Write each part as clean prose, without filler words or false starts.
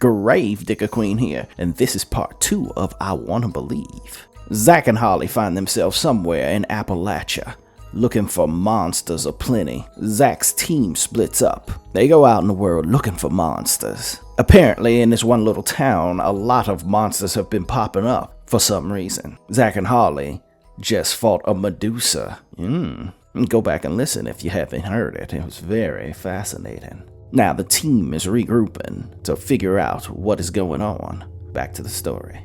Gravedigger Queen here, and this is part 2 of I Wanna Believe. Zach and Harlii find themselves somewhere in Appalachia, looking for monsters aplenty. Zach's team splits up. They go out in the world looking for monsters. Apparently, in this one little town, a lot of monsters have been popping up for some reason. Zach and Harlii just fought a Medusa. Go back and listen if you haven't heard it. It was very fascinating. Now the team is regrouping to figure out what is going on. Back to the story.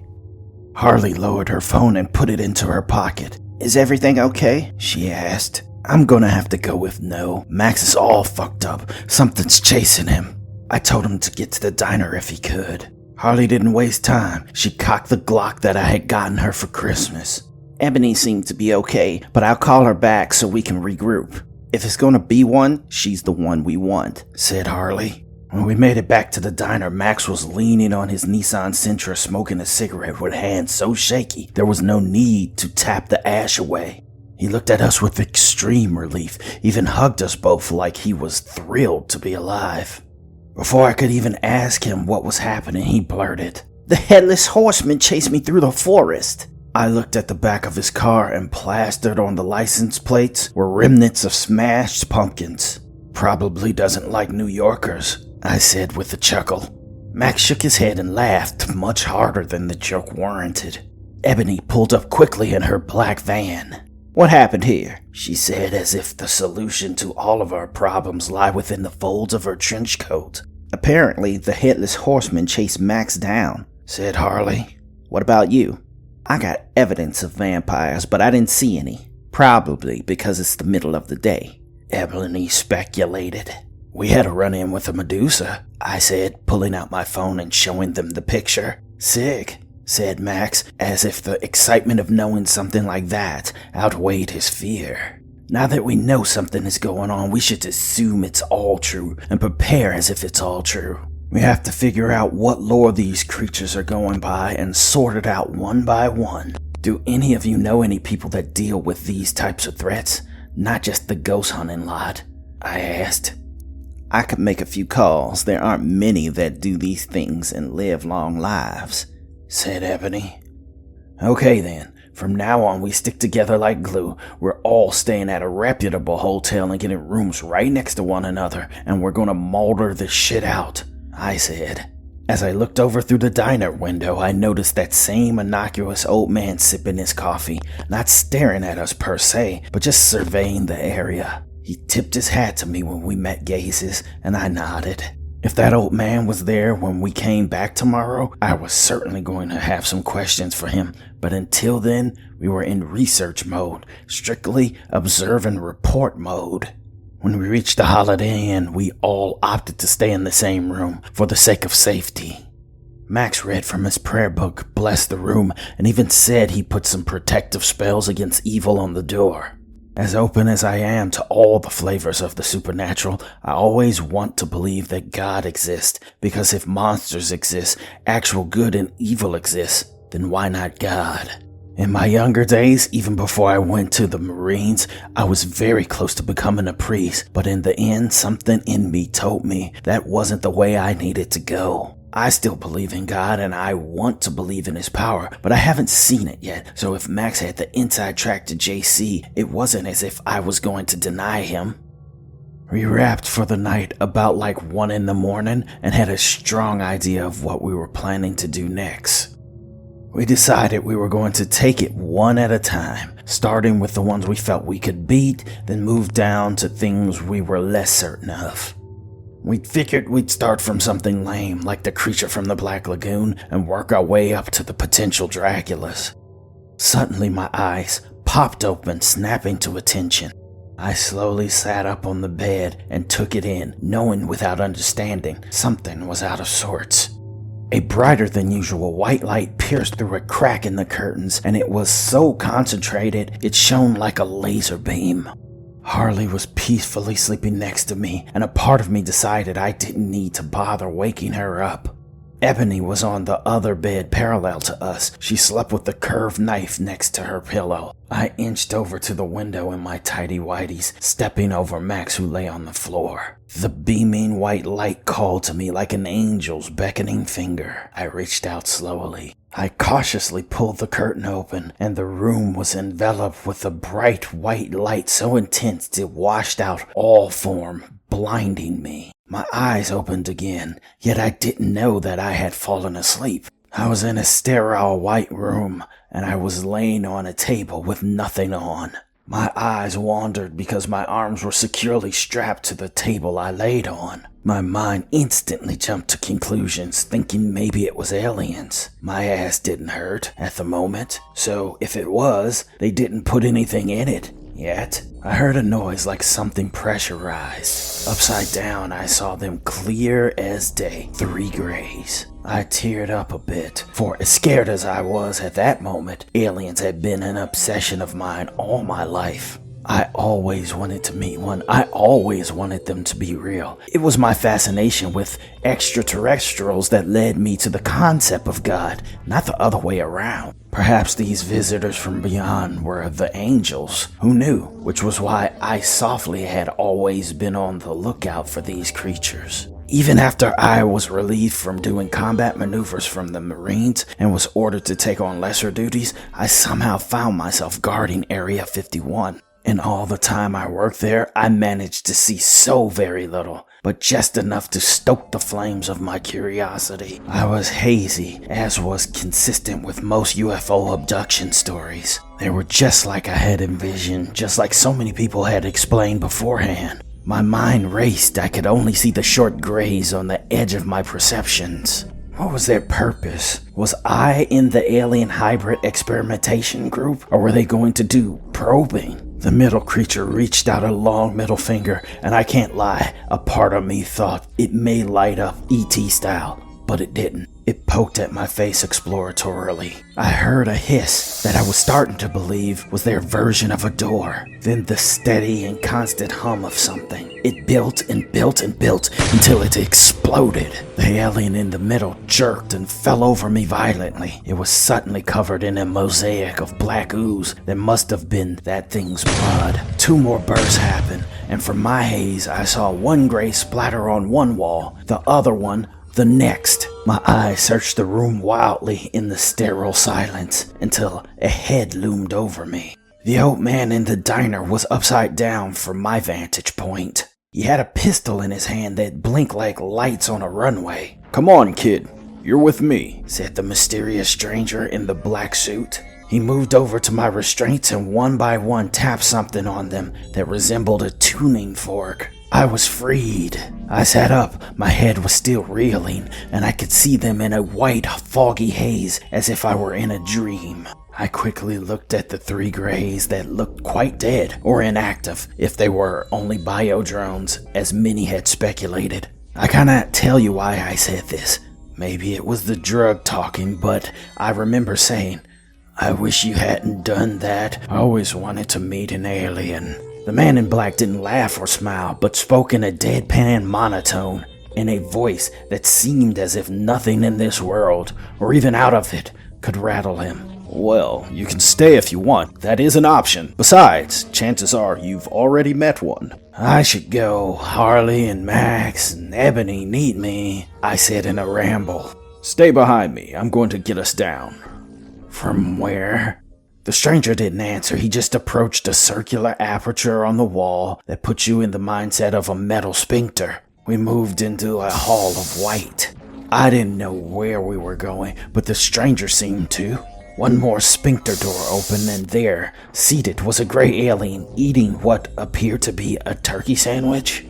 Harlii lowered her phone and put it into her pocket. "Is everything okay?" she asked. "I'm gonna have to go with no. Max is all fucked up. Something's chasing him. I told him to get to the diner if he could." Harlii didn't waste time. She cocked the Glock that I had gotten her for Christmas. "Ebony seemed to be okay, but I'll call her back so we can regroup. If it's gonna be one, she's the one we want," said Harlii. When we made it back to the diner, Max was leaning on his Nissan Sentra smoking a cigarette with hands so shaky there was no need to tap the ash away. He looked at us with extreme relief, even hugged us both like he was thrilled to be alive. Before I could even ask him what was happening, he blurted, "The Headless Horseman chased me through the forest." I looked at the back of his car, and plastered on the license plates were remnants of smashed pumpkins. "Probably doesn't like New Yorkers," I said with a chuckle. Max shook his head and laughed much harder than the joke warranted. Ebony pulled up quickly in her black van. "What happened here?" she said, as if the solution to all of our problems lie within the folds of her trench coat. "Apparently, the Headless Horseman chased Max down," said Harlii. "What about you?" "I got evidence of vampires, but I didn't see any. Probably because it's the middle of the day," Ebony speculated. "We had a run-in with a Medusa," I said, pulling out my phone and showing them the picture. "Sick," said Max, as if the excitement of knowing something like that outweighed his fear. "Now that we know something is going on, we should assume it's all true and prepare as if it's all true. We have to figure out what lore these creatures are going by and sort it out one by one. Do any of you know any people that deal with these types of threats? Not just the ghost hunting lot?" I asked. "I could make a few calls. There aren't many that do these things and live long lives," said Ebony. "Okay then. From now on, we stick together like glue. We're all staying at a reputable hotel and getting rooms right next to one another, and we're gonna molder this shit out," I said. As I looked over through the diner window, I noticed that same innocuous old man sipping his coffee, not staring at us per se, but just surveying the area. He tipped his hat to me when we met gazes, and I nodded. If that old man was there when we came back tomorrow, I was certainly going to have some questions for him, but until then, we were in research mode, strictly observe and report mode. When we reached the Holiday Inn, we all opted to stay in the same room for the sake of safety. Max read from his prayer book, blessed the room, and even said he put some protective spells against evil on the door. As open as I am to all the flavors of the supernatural, I always want to believe that God exists, because if monsters exist, actual good and evil exists, then why not God? In my younger days, even before I went to the Marines, I was very close to becoming a priest, but in the end, something in me told me that wasn't the way I needed to go. I still believe in God and I want to believe in his power, but I haven't seen it yet, so if Max had the inside track to JC, it wasn't as if I was going to deny him. We wrapped for the night about like 1 a.m. and had a strong idea of what we were planning to do next. We decided we were going to take it one at a time, starting with the ones we felt we could beat, then move down to things we were less certain of. We figured we'd start from something lame, like the creature from the Black Lagoon, and work our way up to the potential Draculas. Suddenly my eyes popped open, snapping to attention. I slowly sat up on the bed and took it in, knowing without understanding something was out of sorts. A brighter than usual white light pierced through a crack in the curtains, and it was so concentrated it shone like a laser beam. Harlii was peacefully sleeping next to me, and a part of me decided I didn't need to bother waking her up. Ebony was on the other bed parallel to us. She slept with the curved knife next to her pillow. I inched over to the window in my tidy whities, stepping over Max who lay on the floor. The beaming white light called to me like an angel's beckoning finger. I reached out slowly. I cautiously pulled the curtain open, and the room was enveloped with a bright white light so intense it washed out all form, blinding me. My eyes opened again, yet I didn't know that I had fallen asleep. I was in a sterile white room, and I was laying on a table with nothing on. My eyes wandered because my arms were securely strapped to the table I laid on. My mind instantly jumped to conclusions, thinking maybe it was aliens. My ass didn't hurt at the moment, so if it was, they didn't put anything in it yet. I heard a noise like something pressurized. Upside down, I saw them clear as day, 3 grays. I teared up a bit, for as scared as I was at that moment, aliens had been an obsession of mine all my life. I always wanted to meet one. I always wanted them to be real. It was my fascination with extraterrestrials that led me to the concept of God, not the other way around. Perhaps these visitors from beyond were the angels. Who knew? Which was why I softly had always been on the lookout for these creatures. Even after I was relieved from doing combat maneuvers from the Marines and was ordered to take on lesser duties, I somehow found myself guarding Area 51. In all the time I worked there, I managed to see so very little, but just enough to stoke the flames of my curiosity. I was hazy, as was consistent with most UFO abduction stories. They were just like I had envisioned, just like so many people had explained beforehand. My mind raced. I could only see the short grays on the edge of my perceptions. What was their purpose? Was I in the alien hybrid experimentation group, or were they going to do probing? The middle creature reached out a long middle finger, and I can't lie, a part of me thought it may light up E.T. style, but it didn't. It poked at my face exploratorily. I heard a hiss that I was starting to believe was their version of a door. Then the steady and constant hum of something. It built and built and built until it exploded. The alien in the middle jerked and fell over me violently. It was suddenly covered in a mosaic of black ooze that must have been that thing's blood. 2 more bursts happened, and from my haze I saw one gray splatter on one wall, the other one the next. My eyes searched the room wildly in the sterile silence until a head loomed over me. The old man in the diner was upside down from my vantage point. He had a pistol in his hand that blinked like lights on a runway. "Come on, kid. You're with me," said the mysterious stranger in the black suit. He moved over to my restraints and one by one tapped something on them that resembled a tuning fork. I was freed. I sat up, my head was still reeling, and I could see them in a white, foggy haze as if I were in a dream. I quickly looked at the 3 grays that looked quite dead or inactive, if they were only biodrones, as many had speculated. I cannot tell you why I said this. Maybe it was the drug talking, but I remember saying, "I wish you hadn't done that. I always wanted to meet an alien." The man in black didn't laugh or smile, but spoke in a deadpan monotone, in a voice that seemed as if nothing in this world, or even out of it, could rattle him. "Well, you can stay if you want. That is an option. Besides, chances are you've already met one." "I should go. Harlii and Max and Ebony need me," I said in a ramble. "Stay behind me. I'm going to get us down." "From where?" The stranger didn't answer. He just approached a circular aperture on the wall that put you in the mindset of a metal sphincter. We moved into a hall of white. I didn't know where we were going, but the stranger seemed to. One more sphincter door opened, and there, seated, was a gray alien eating what appeared to be a turkey sandwich.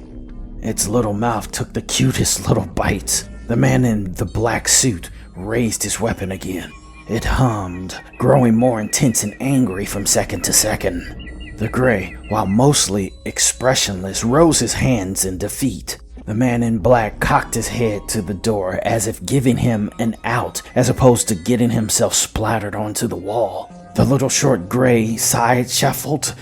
Its little mouth took the cutest little bites. The man in the black suit raised his weapon again. It hummed, growing more intense and angry from second to second. The gray, while mostly expressionless, rose his hands in defeat. The man in black cocked his head to the door as if giving him an out, as opposed to getting himself splattered onto the wall. The little short gray side shuffled,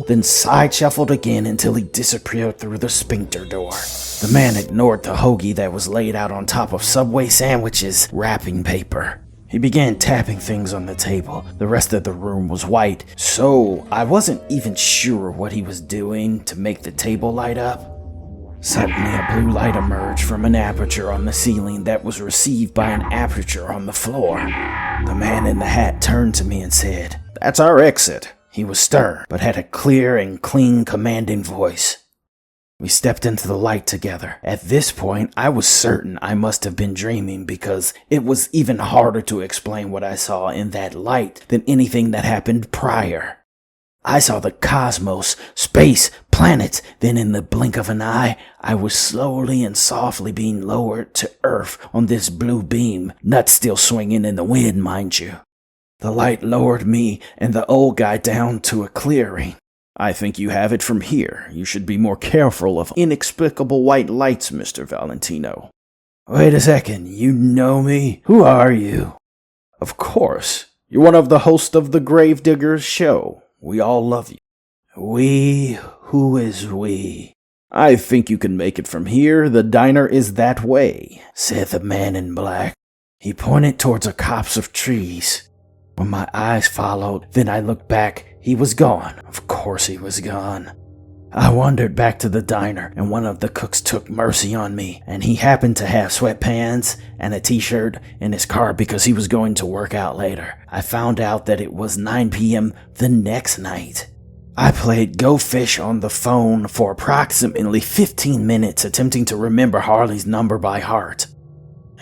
then side shuffled again until he disappeared through the sphincter door. The man ignored the hoagie that was laid out on top of Subway sandwiches, wrapping paper. He began tapping things on the table. The rest of the room was white, so I wasn't even sure what he was doing to make the table light up. Suddenly, a blue light emerged from an aperture on the ceiling that was received by an aperture on the floor. The man in the hat turned to me and said, "That's our exit." He was stern, but had a clear and clean, commanding voice. We stepped into the light together. At this point, I was certain I must have been dreaming because it was even harder to explain what I saw in that light than anything that happened prior. I saw the cosmos, space, planets, then in the blink of an eye, I was slowly and softly being lowered to Earth on this blue beam, nuts still swinging in the wind, mind you. The light lowered me and the old guy down to a clearing. "I think you have it from here. You should be more careful of inexplicable white lights, Mr. Valentino." "Wait a second, you know me? Who are you?" "Of course. You're one of the hosts of the Gravediggers show. We all love you." "We? Who is we?" "I think you can make it from here. The diner is that way," said the man in black. He pointed towards a copse of trees. When my eyes followed, then I looked back. He was gone. Of course he was gone. I wandered back to the diner, and one of the cooks took mercy on me, and he happened to have sweatpants and a t-shirt in his car because he was going to work out later. I found out that it was 9 p.m. the next night. I played Go Fish on the phone for approximately 15 minutes attempting to remember Harlii's number by heart.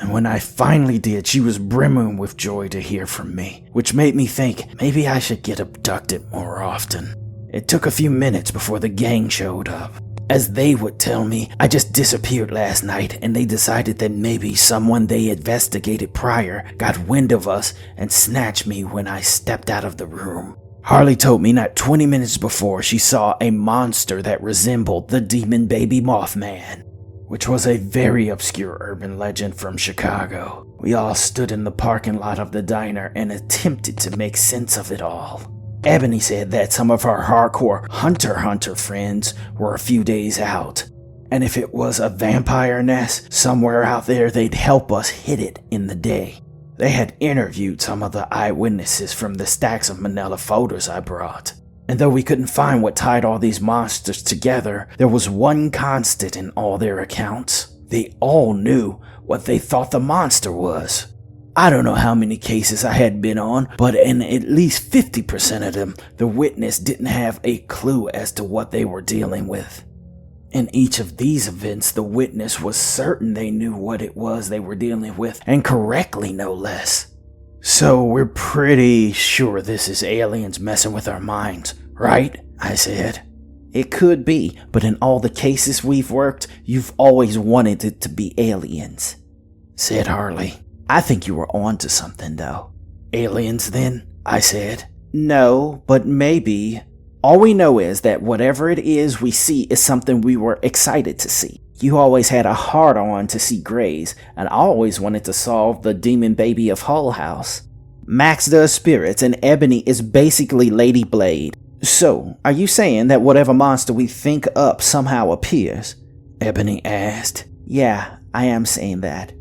And when I finally did, she was brimming with joy to hear from me, which made me think maybe I should get abducted more often. It took a few minutes before the gang showed up. As they would tell me, I just disappeared last night, and they decided that maybe someone they investigated prior got wind of us and snatched me when I stepped out of the room. Harlii told me not 20 minutes before she saw a monster that resembled the demon baby Mothman, which was a very obscure urban legend from Chicago. We all stood in the parking lot of the diner and attempted to make sense of it all. Ebony said that some of our hardcore hunter friends were a few days out, and if it was a vampire nest somewhere out there, they'd help us hit it in the day. They had interviewed some of the eyewitnesses from the stacks of manila folders I brought. And though we couldn't find what tied all these monsters together, there was one constant in all their accounts. They all knew what they thought the monster was. I don't know how many cases I had been on, but in at least 50% of them, the witness didn't have a clue as to what they were dealing with. In each of these events, the witness was certain they knew what it was they were dealing with, and correctly no less. "So we're pretty sure this is aliens messing with our minds, right?" I said. "It could be, but in all the cases we've worked, you've always wanted it to be aliens," said Harlii. "I think you were on to something, though." "Aliens, then?" I said. "No, but maybe. All we know is that whatever it is we see is something we were excited to see. You always had a hard-on to see Greys, and I always wanted to solve the demon baby of Hull House. Max does spirits, and Ebony is basically Lady Blade. So, are you saying that whatever monster we think up somehow appears?" Ebony asked. "Yeah, I am saying that,"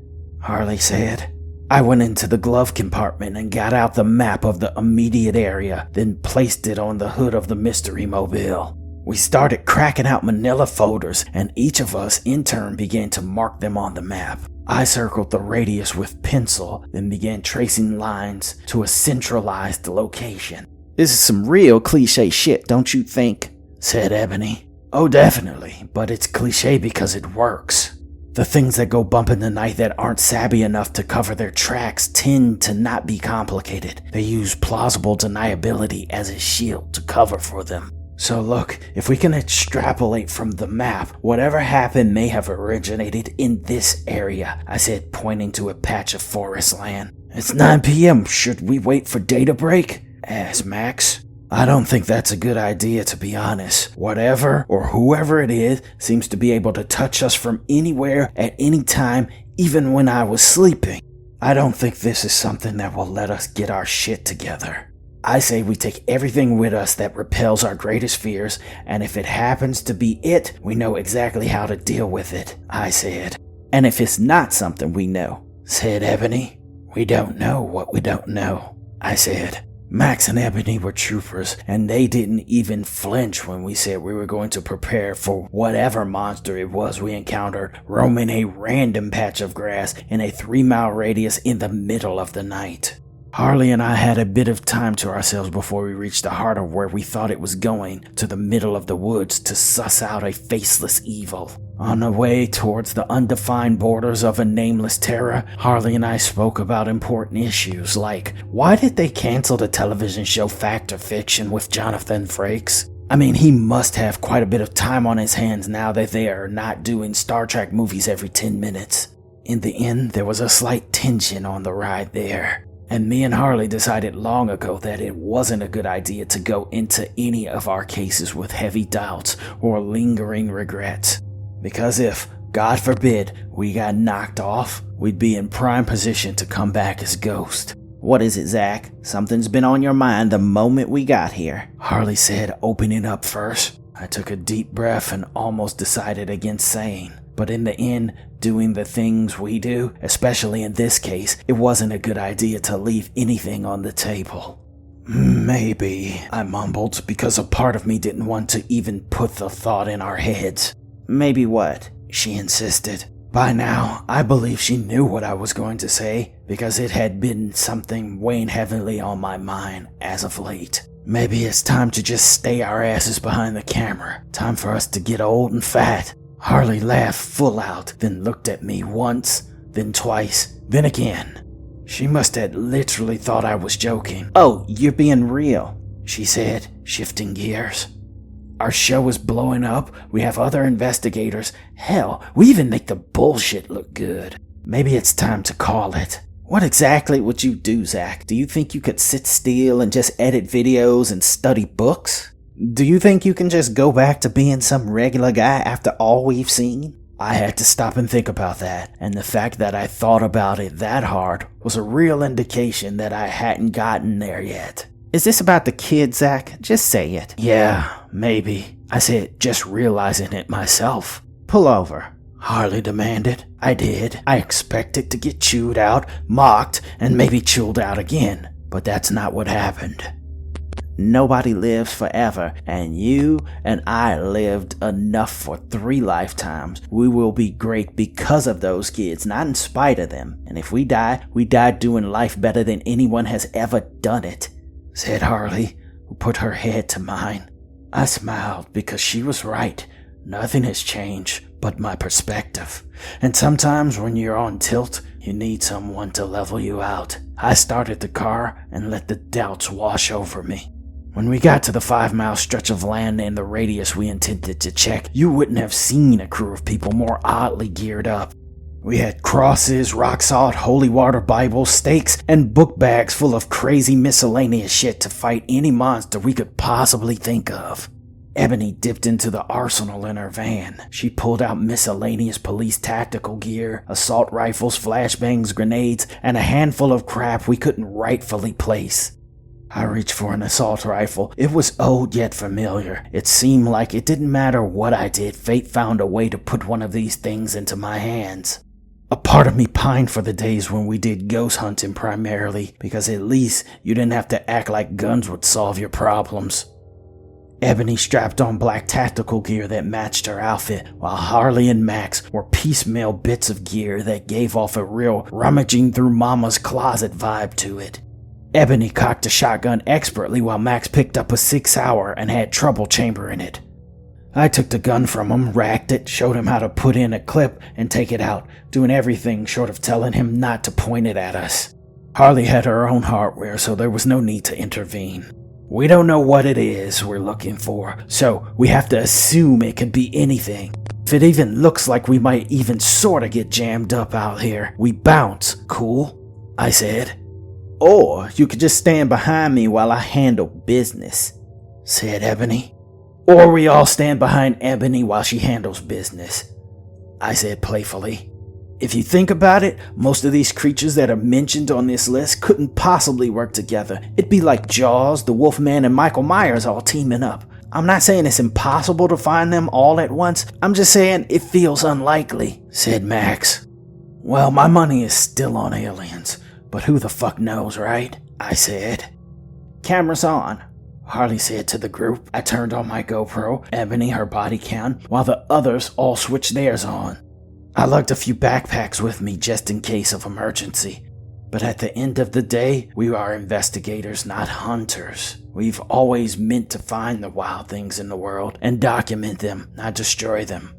Harlii said. I went into the glove compartment and got out the map of the immediate area, then placed it on the hood of the mystery mobile. We started cracking out manila folders, and each of us in turn began to mark them on the map. I circled the radius with pencil, then began tracing lines to a centralized location. "This is some real cliche shit, don't you think?" said Ebony. "Oh, definitely, but it's cliche because it works. The things that go bump in the night that aren't savvy enough to cover their tracks tend to not be complicated. They use plausible deniability as a shield to cover for them. So look, if we can extrapolate from the map, whatever happened may have originated in this area," I said, pointing to a patch of forest land. "It's 9 p.m. Should we wait for day to break?" asked Max. "I don't think that's a good idea, to be honest. Whatever or whoever it is seems to be able to touch us from anywhere at any time, even when I was sleeping. I don't think this is something that will let us get our shit together." I say we take everything with us that repels our greatest fears, and if it happens to be it, we know exactly how to deal with it, I said. And if it's not something we know, said Ebony, we don't know what we don't know, I said. Max and Ebony were troopers, and they didn't even flinch when we said we were going to prepare for whatever monster it was we encountered roaming a random patch of grass in a 3-mile radius in the middle of the night. Harlii and I had a bit of time to ourselves before we reached the heart of where we thought it was going, to the middle of the woods to suss out a faceless evil. On the way towards the undefined borders of a nameless terror, Harlii and I spoke about important issues like, why did they cancel the television show Fact or Fiction with Jonathan Frakes? I mean, he must have quite a bit of time on his hands now that they are not doing Star Trek movies every 10 minutes. In the end, there was a slight tension on the ride there. And me and Harlii decided long ago that it wasn't a good idea to go into any of our cases with heavy doubts or lingering regrets. Because if, God forbid, we got knocked off, we'd be in prime position to come back as Ghost. What is it, Zach? Something's been on your mind the moment we got here, Harlii said, opening up first. I took a deep breath and almost decided against saying. But in the end, doing the things we do, especially in this case, it wasn't a good idea to leave anything on the table. Maybe, I mumbled, because a part of me didn't want to even put the thought in our heads. Maybe what? She insisted. By now, I believe she knew what I was going to say, because it had been something weighing heavily on my mind as of late. Maybe it's time to just stay our asses behind the camera. Time for us to get old and fat. Harlii laughed full out, then looked at me once, then twice, then again. She must have literally thought I was joking. Oh, you're being real, she said, shifting gears. Our show is blowing up, we have other investigators. Hell, we even make the bullshit look good. Maybe it's time to call it. What exactly would you do, Zach? Do you think you could sit still and just edit videos and study books? Do you think you can just go back to being some regular guy after all we've seen? I had to stop and think about that, and the fact that I thought about it that hard was a real indication that I hadn't gotten there yet. Is this about the kid, Zach? Just say it. Yeah, maybe. I said, just realizing it myself. Pull over, Harlii demanded. I did. I expected to get chewed out, mocked, and maybe chewed out again, but that's not what happened. Nobody lives forever, and you and I lived enough for 3 lifetimes. We will be great because of those kids, not in spite of them. And if we die doing life better than anyone has ever done it, said Harlii, who put her head to mine. I smiled because she was right. Nothing has changed but my perspective. And sometimes when you're on tilt, you need someone to level you out. I started the car and let the doubts wash over me. When we got to the 5-mile stretch of land and the radius we intended to check, you wouldn't have seen a crew of people more oddly geared up. We had crosses, rock salt, holy water Bibles, stakes, and book bags full of crazy miscellaneous shit to fight any monster we could possibly think of. Ebony dipped into the arsenal in her van. She pulled out miscellaneous police tactical gear, assault rifles, flashbangs, grenades, and a handful of crap we couldn't rightfully place. I reached for an assault rifle. It was old yet familiar. It seemed like it didn't matter what I did, fate found a way to put one of these things into my hands. A part of me pined for the days when we did ghost hunting primarily, because at least you didn't have to act like guns would solve your problems. Ebony strapped on black tactical gear that matched her outfit, while Harlii and Max wore piecemeal bits of gear that gave off a real rummaging through mama's closet vibe to it. Ebony cocked a shotgun expertly while Max picked up a 6-hour and had trouble chambering it. I took the gun from him, racked it, showed him how to put in a clip and take it out, doing everything short of telling him not to point it at us. Harlii had her own hardware, so there was no need to intervene. We don't know what it is we're looking for, so we have to assume it could be anything. If it even looks like we might even sorta get jammed up out here, we bounce, cool? I said. Or you could just stand behind me while I handle business, said Ebony. Or we all stand behind Ebony while she handles business, I said playfully. If you think about it, most of these creatures that are mentioned on this list couldn't possibly work together. It'd be like Jaws, the Wolfman, and Michael Myers all teaming up. I'm not saying it's impossible to find them all at once. I'm just saying it feels unlikely, said Max. Well, my money is still on aliens, but who the fuck knows, right? I said. Cameras on, Harlii said to the group. I turned on my GoPro, Ebony her body cam, while the others all switched theirs on. I lugged a few backpacks with me just in case of emergency. But at the end of the day, we are investigators, not hunters. We've always meant to find the wild things in the world and document them, not destroy them.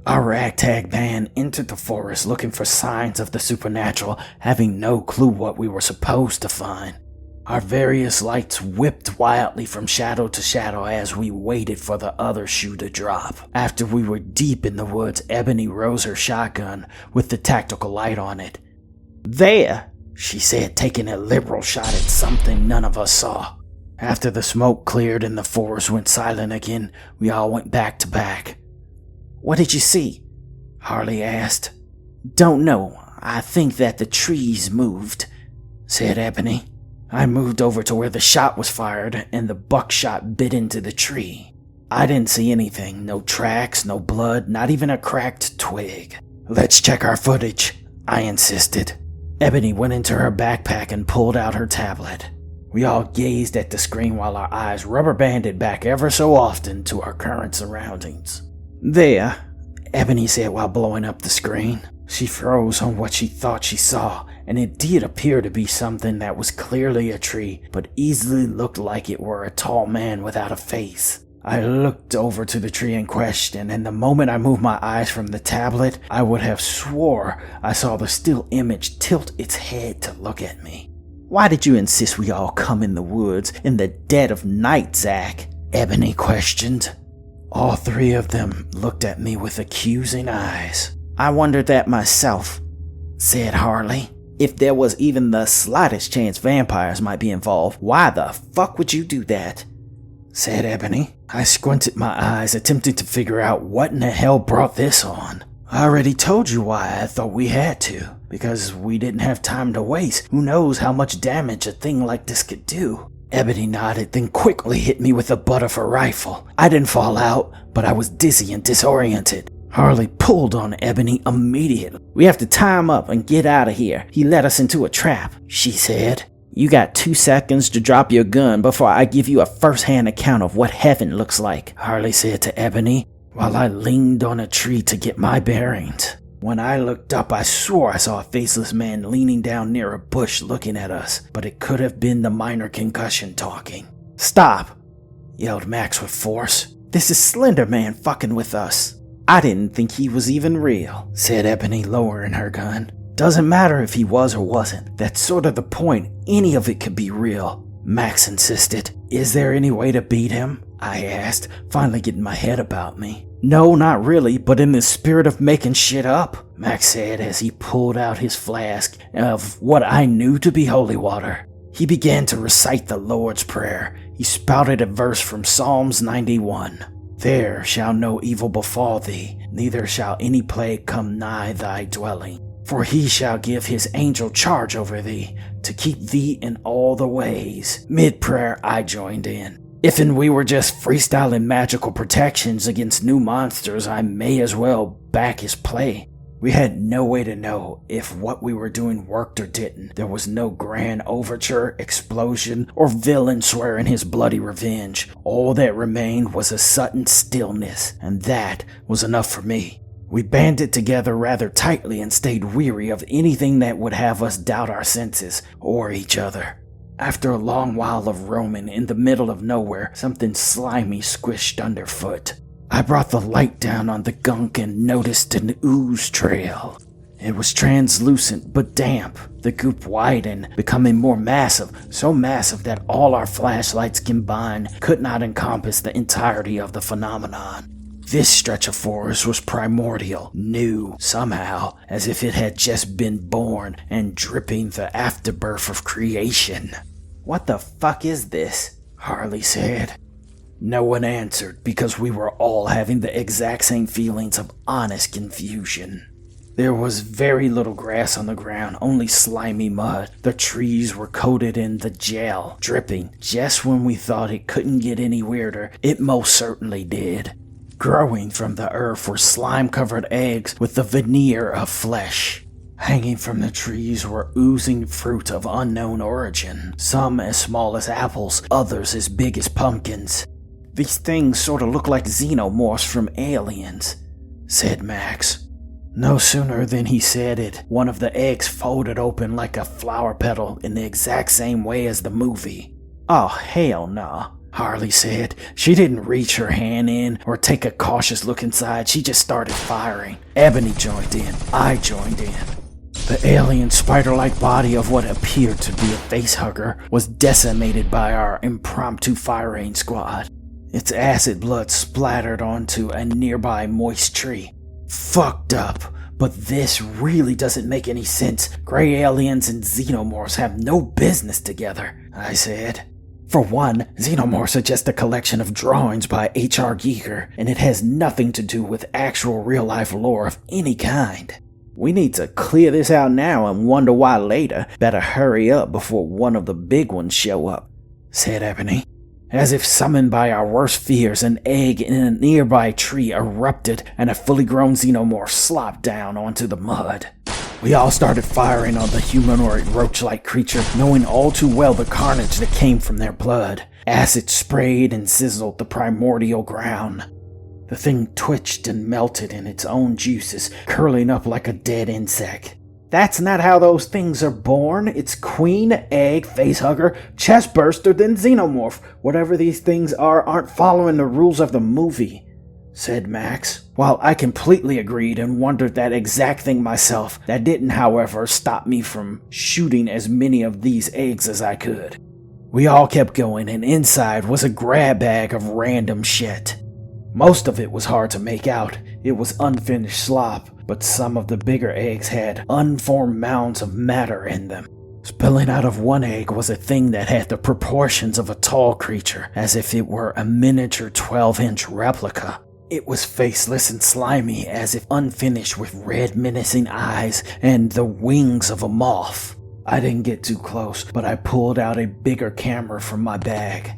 Our ragtag band entered the forest looking for signs of the supernatural, having no clue what we were supposed to find. Our various lights whipped wildly from shadow to shadow as we waited for the other shoe to drop. After we were deep in the woods, Ebony rose her shotgun with the tactical light on it. There, she said, taking a liberal shot at something none of us saw. After the smoke cleared and the forest went silent again, we all went back to back. What did you see? Harlii asked. Don't know. I think that the trees moved, said Ebony. I moved over to where the shot was fired, and the buckshot bit into the tree. I didn't see anything, no tracks, no blood, not even a cracked twig. Let's check our footage, I insisted. Ebony went into her backpack and pulled out her tablet. We all gazed at the screen while our eyes rubber-banded back ever so often to our current surroundings. There, Ebony said while blowing up the screen. She froze on what she thought she saw, and it did appear to be something that was clearly a tree, but easily looked like it were a tall man without a face. I looked over to the tree in question, and the moment I moved my eyes from the tablet, I would have swore I saw the still image tilt its head to look at me. Why did you insist we all come in the woods in the dead of night, Zach? Ebony questioned. All three of them looked at me with accusing eyes. I wondered that myself, said Harlii. If there was even the slightest chance vampires might be involved, why the fuck would you do that? Said Ebony. I squinted my eyes, attempting to figure out what in the hell brought this on. I already told you why I thought we had to, because we didn't have time to waste. Who knows how much damage a thing like this could do? Ebony nodded, then quickly hit me with the butt of her rifle. I didn't fall out, but I was dizzy and disoriented. Harlii pulled on Ebony immediately. We have to tie him up and get out of here. He led us into a trap, she said. You got 2 seconds to drop your gun before I give you a first-hand account of what heaven looks like, Harlii said to Ebony, while I leaned on a tree to get my bearings. When I looked up, I swore I saw a faceless man leaning down near a bush looking at us, but it could have been the minor concussion talking. Stop, yelled Max with force. This is Slender Man fucking with us. I didn't think he was even real, said Ebony, lowering her gun. Doesn't matter if he was or wasn't. That's sort of the point. Any of it could be real, Max insisted. Is there any way to beat him? I asked, finally getting my head about me. No, not really, but in the spirit of making shit up, Max said as he pulled out his flask of what I knew to be holy water. He began to recite the Lord's Prayer. He spouted a verse from Psalms 91. There shall no evil befall thee, neither shall any plague come nigh thy dwelling. For he shall give his angel charge over thee, to keep thee in all the ways. Mid-prayer I joined in. If we were just freestyling magical protections against new monsters, I may as well back his play. We had no way to know if what we were doing worked or didn't. There was no grand overture, explosion, or villain swearing his bloody revenge. All that remained was a sudden stillness, and that was enough for me. We banded together rather tightly and stayed weary of anything that would have us doubt our senses or each other. After a long while of roaming in the middle of nowhere, something slimy squished underfoot. I brought the light down on the gunk and noticed an ooze trail. It was translucent but damp. The goop widened, becoming more massive, so massive that all our flashlights combined could not encompass the entirety of the phenomenon. This stretch of forest was primordial, new, somehow, as if it had just been born and dripping the afterbirth of creation. What the fuck is this? Harlii said. No one answered because we were all having the exact same feelings of honest confusion. There was very little grass on the ground, only slimy mud. The trees were coated in the gel, dripping. Just when we thought it couldn't get any weirder, it most certainly did. Growing from the earth were slime-covered eggs with the veneer of flesh. Hanging from the trees were oozing fruit of unknown origin, some as small as apples, others as big as pumpkins. "These things sort of look like xenomorphs from Aliens," said Max. No sooner than he said it, one of the eggs folded open like a flower petal in the exact same way as the movie. "Oh, hell nah," Harlii said. She didn't reach her hand in or take a cautious look inside. She just started firing. Ebony joined in. I joined in. The alien spider-like body of what appeared to be a facehugger was decimated by our impromptu firing squad. Its acid blood splattered onto a nearby moist tree. Fucked up, but this really doesn't make any sense. Gray aliens and xenomorphs have no business together, I said. For one, xenomorphs are just a collection of drawings by H.R. Giger, and it has nothing to do with actual real-life lore of any kind. We need to clear this out now and wonder why later. Better hurry up before one of the big ones show up, said Ebony. As if summoned by our worst fears, an egg in a nearby tree erupted and a fully grown xenomorph slopped down onto the mud. We all started firing on the humanoid roach-like creature, knowing all too well the carnage that came from their blood. Acid sprayed and sizzled the primordial ground. The thing twitched and melted in its own juices, curling up like a dead insect. That's not how those things are born. It's queen, egg, facehugger, chestburster, then xenomorph. Whatever these things are aren't following the rules of the movie, said Max. While I completely agreed and wondered that exact thing myself, that didn't, however, stop me from shooting as many of these eggs as I could. We all kept going, and inside was a grab bag of random shit. Most of it was hard to make out. It was unfinished slop, but some of the bigger eggs had unformed mounds of matter in them. Spilling out of one egg was a thing that had the proportions of a tall creature, as if it were a miniature 12-inch replica. It was faceless and slimy, as if unfinished, with red menacing eyes and the wings of a moth. I didn't get too close, but I pulled out a bigger camera from my bag.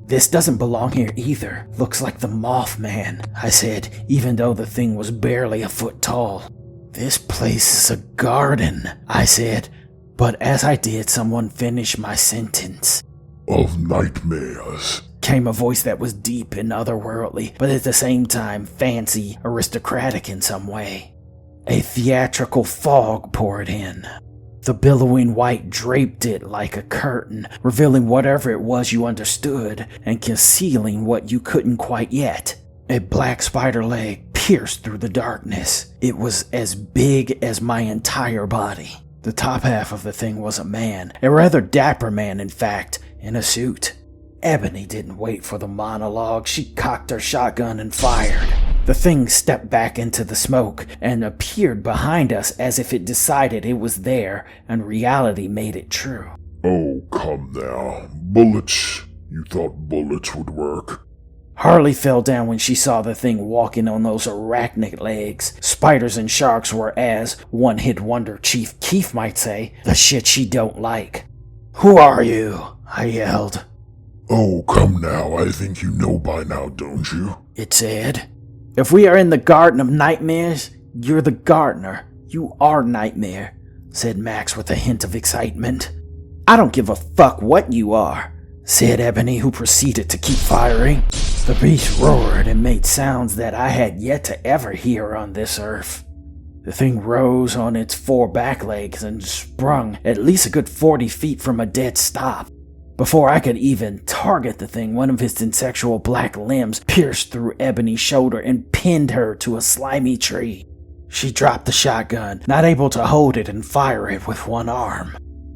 This doesn't belong here either. Looks like the Mothman, I said, even though the thing was barely a foot tall. This place is a garden, I said, but as I did, someone finished my sentence. Of nightmares, came a voice that was deep and otherworldly, but at the same time fancy, aristocratic in some way. A theatrical fog poured in. The billowing white draped it like a curtain, revealing whatever it was you understood and concealing what you couldn't quite yet. A black spider leg pierced through the darkness. It was as big as my entire body. The top half of the thing was a man, a rather dapper man in fact, in a suit. Ebony didn't wait for the monologue. She cocked her shotgun and fired. The thing stepped back into the smoke and appeared behind us as if it decided it was there and reality made it true. Oh, come now. Bullets. You thought bullets would work? Harlii fell down when she saw the thing walking on those arachnid legs. Spiders and sharks were, as one-hit wonder Chief Keef might say, the shit she don't like. "Who are you?" I yelled. Oh, come now. I think you know by now, don't you? It said. If we are in the Garden of Nightmares, you're the gardener. You are Nightmare, said Max with a hint of excitement. I don't give a fuck what you are, said Ebony, who proceeded to keep firing. The beast roared and made sounds that I had yet to ever hear on this earth. The thing rose on its 4 back legs and sprung at least a good 40 feet from a dead stop. Before I could even target the thing, one of its insexual black limbs pierced through Ebony's shoulder and pinned her to a slimy tree. She dropped the shotgun, not able to hold it and fire it with one arm.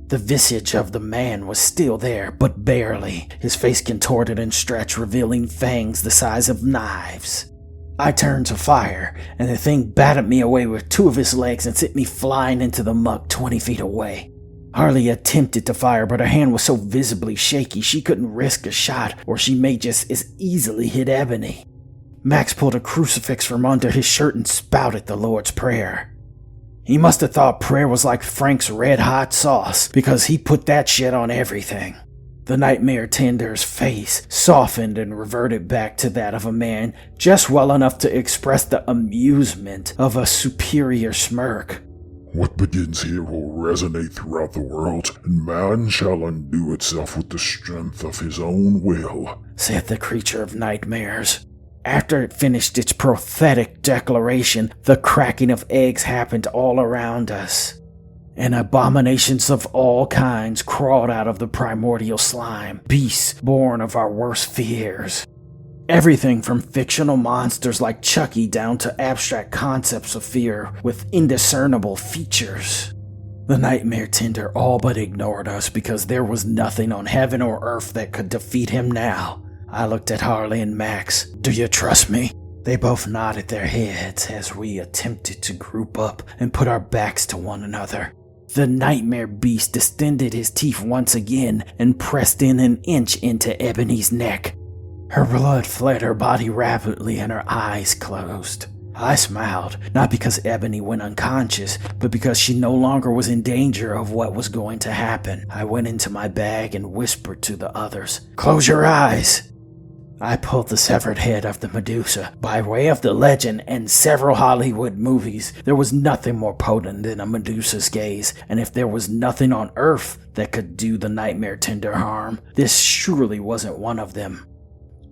The visage of the man was still there, but barely. His face contorted and stretched, revealing fangs the size of knives. I turned to fire, and the thing batted me away with 2 of his legs and sent me flying into the muck 20 feet away. Harlii attempted to fire, but her hand was so visibly shaky she couldn't risk a shot, or she may just as easily hit Ebony. Max pulled a crucifix from under his shirt and spouted the Lord's Prayer. He must have thought prayer was like Frank's red hot sauce, because he put that shit on everything. The nightmare tender's face softened and reverted back to that of a man, just well enough to express the amusement of a superior smirk. What begins here will resonate throughout the world, and man shall undo itself with the strength of his own will, said the creature of nightmares. After it finished its prophetic declaration, the cracking of eggs happened all around us, and abominations of all kinds crawled out of the primordial slime, beasts born of our worst fears. Everything from fictional monsters like Chucky down to abstract concepts of fear with indiscernible features. The nightmare tender all but ignored us because there was nothing on heaven or earth that could defeat him now. I looked at Harlii and Max. Do you trust me? They both nodded their heads as we attempted to group up and put our backs to one another. The nightmare beast distended his teeth once again and pressed in an inch into Ebony's neck. Her blood fled her body rapidly and her eyes closed. I smiled, not because Ebony went unconscious, but because she no longer was in danger of what was going to happen. I went into my bag and whispered to the others, "Close your eyes." I pulled the severed head of the Medusa. By way of the legend and several Hollywood movies, there was nothing more potent than a Medusa's gaze, and if there was nothing on Earth that could do the nightmare tender harm, this surely wasn't one of them.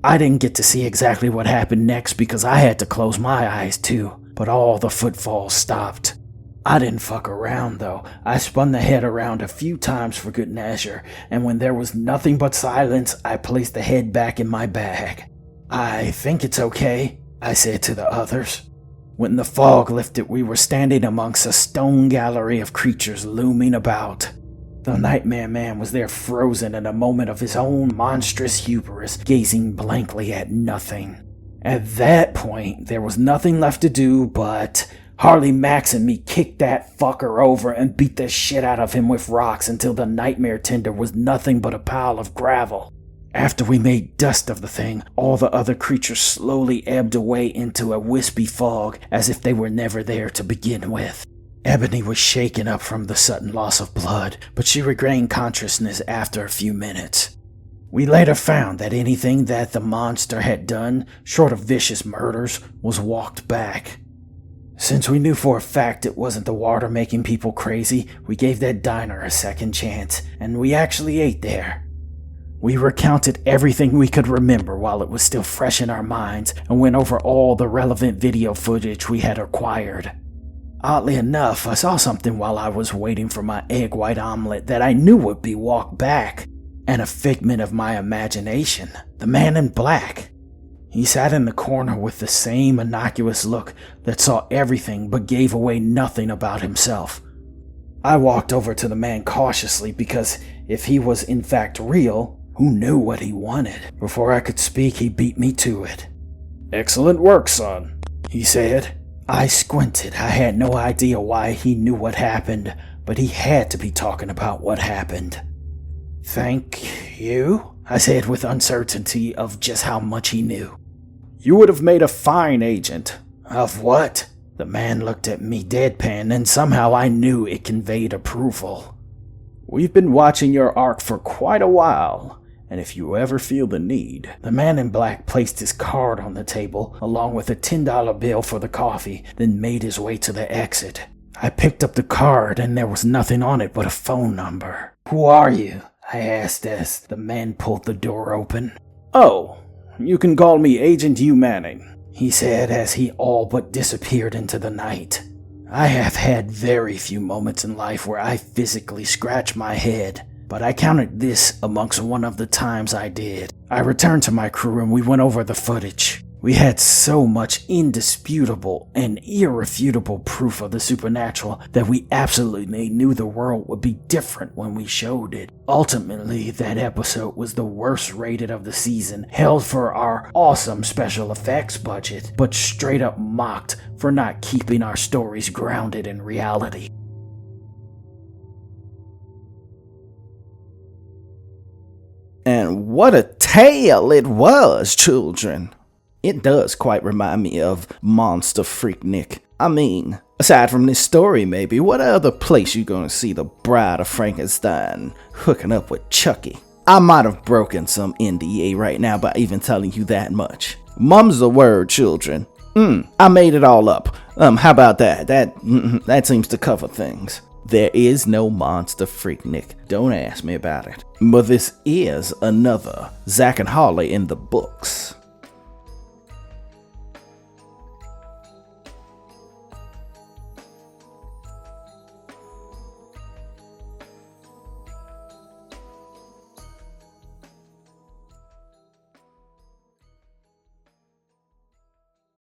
I didn't get to see exactly what happened next because I had to close my eyes too, but all the footfalls stopped. I didn't fuck around though. I spun the head around a few times for good measure, and when there was nothing but silence, I placed the head back in my bag. "I think it's okay," I said to the others. When the fog lifted, we were standing amongst a stone gallery of creatures looming about. The Nightmare Man was there frozen in a moment of his own monstrous hubris, gazing blankly at nothing. At that point, there was nothing left to do but Harlii, Max, and me kicked that fucker over and beat the shit out of him with rocks until the Nightmare Tender was nothing but a pile of gravel. After we made dust of the thing, all the other creatures slowly ebbed away into a wispy fog as if they were never there to begin with. Ebony was shaken up from the sudden loss of blood, but she regained consciousness after a few minutes. We later found that anything that the monster had done, short of vicious murders, was walked back. Since we knew for a fact it wasn't the water making people crazy, we gave that diner a second chance, and we actually ate there. We recounted everything we could remember while it was still fresh in our minds, and went over all the relevant video footage we had acquired. Oddly enough, I saw something while I was waiting for my egg white omelet that I knew would be walked back, and a figment of my imagination, the man in black. He sat in the corner with the same innocuous look that saw everything but gave away nothing about himself. I walked over to the man cautiously because if he was in fact real, who knew what he wanted? Before I could speak, he beat me to it. "Excellent work, son," he said. I squinted. I had no idea why he knew what happened, but he had to be talking about what happened. "Thank you," I said with uncertainty of just how much he knew. "You would have made a fine agent." "Of what?" The man looked at me deadpan, and somehow I knew it conveyed approval. "We've been watching your arc for quite a while, and if you ever feel the need..." The man in black placed his card on the table, along with a $10 bill for the coffee, then made his way to the exit. I picked up the card, and there was nothing on it but a phone number. "Who are you?" I asked as the man pulled the door open. "Oh, you can call me Agent Hugh Manning," he said as he all but disappeared into the night. I have had very few moments in life where I physically scratch my head, but I counted this amongst one of the times I did. I returned to my crew and we went over the footage. We had so much indisputable and irrefutable proof of the supernatural that we absolutely knew the world would be different when we showed it. Ultimately, that episode was the worst rated of the season, held for our awesome special effects budget, but straight up mocked for not keeping our stories grounded in reality. And what a tale it was, children. It does quite remind me of Monster Freaknik. I mean, aside from this story maybe, what other place you gonna see the Bride of Frankenstein hooking up with Chucky? I might have broken some NDA right now by even telling you that much. Mum's the word, children. I made it all up. How about that? That seems to cover things. There is no monster freak, Nick. Don't ask me about it. But this is another Zack and Harlii in the books.